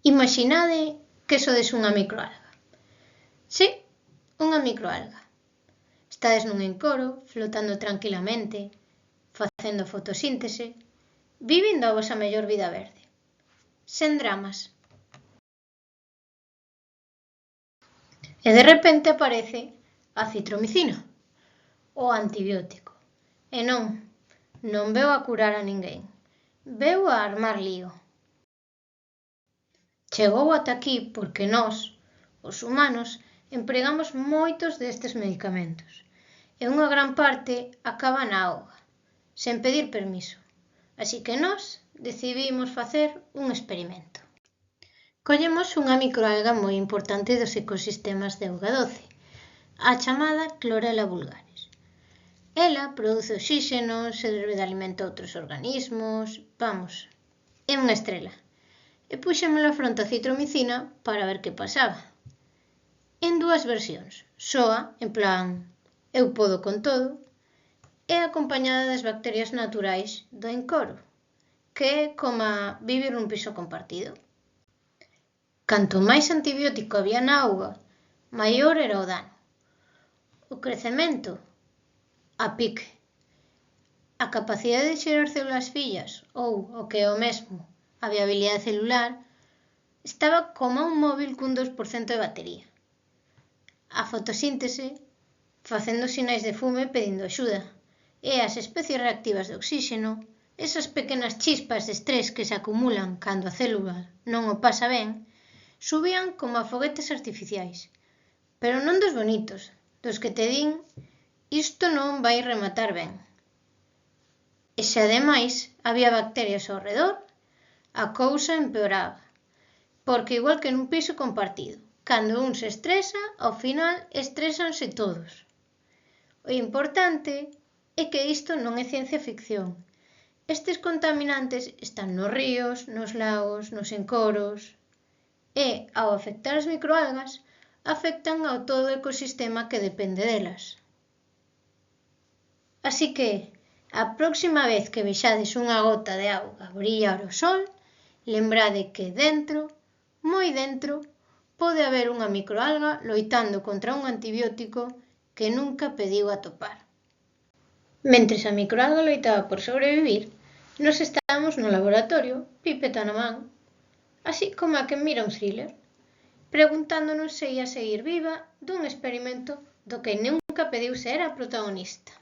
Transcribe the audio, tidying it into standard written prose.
Imaginade que sodes unha microalga. Sí, unha microalga. Estades nun encoro, flotando tranquilamente, facendo fotosíntese, vivindo a vosa mellor vida verde. Sen dramas. E de repente aparece a citromicina, o antibiótico. E non veu a curar a ninguén. Veu a armar lío. Chegou ata aquí porque nós, os humanos, empregamos moitos destes medicamentos e unha gran parte acaba na auga, sen pedir permiso. Así que nós decidimos facer un experimento. Collemos unha microalga moi importante dos ecosistemas de auga doce, a chamada Chlorella vulgaris. Ela produce oxígeno, serve de alimento a outros organismos, vamos, é unha estrela. E puxémola fronte a citromicina para ver que pasaba. En dúas versións, soa, en plan, eu podo con todo, e acompañada das bacterias naturais do encoro, que é como vivir nun piso compartido. Canto máis antibiótico había na auga, maior era o dano. O crecemento, a pique. A capacidade de xerar células fillas, ou, o que é o mesmo, a viabilidade celular, estaba como un móvil cun 2% de batería. A fotosíntese, facendo sinais de fume pedindo axuda, e as especies reactivas de oxígeno, esas pequenas chispas de estrés que se acumulan cando a célula non o pasa ben, subían como a foguetes artificiais, pero non dos bonitos, dos que te din isto non vai rematar ben. E se ademais había bacterias ao redor, a cousa empeoraba, porque igual que nun piso compartido, cando un se estresa, ao final estrésanse todos. O importante é que isto non é ciencia ficción. Estes contaminantes están nos ríos, nos lagos, nos encoros e, ao afectar as microalgas, afectan ao todo o ecosistema que depende delas. Así que, a próxima vez que vexades unha gota de auga brillar ao sol, lembrade que dentro, moi dentro, pode haber unha microalga loitando contra un antibiótico que nunca pediu atopar. Mentres a microalga loitaba por sobrevivir, nós estábamos no laboratorio, pipeta na man, así como a quen mira un thriller, preguntándonos se ia seguir viva dun experimento do que nunca pediu ser a protagonista.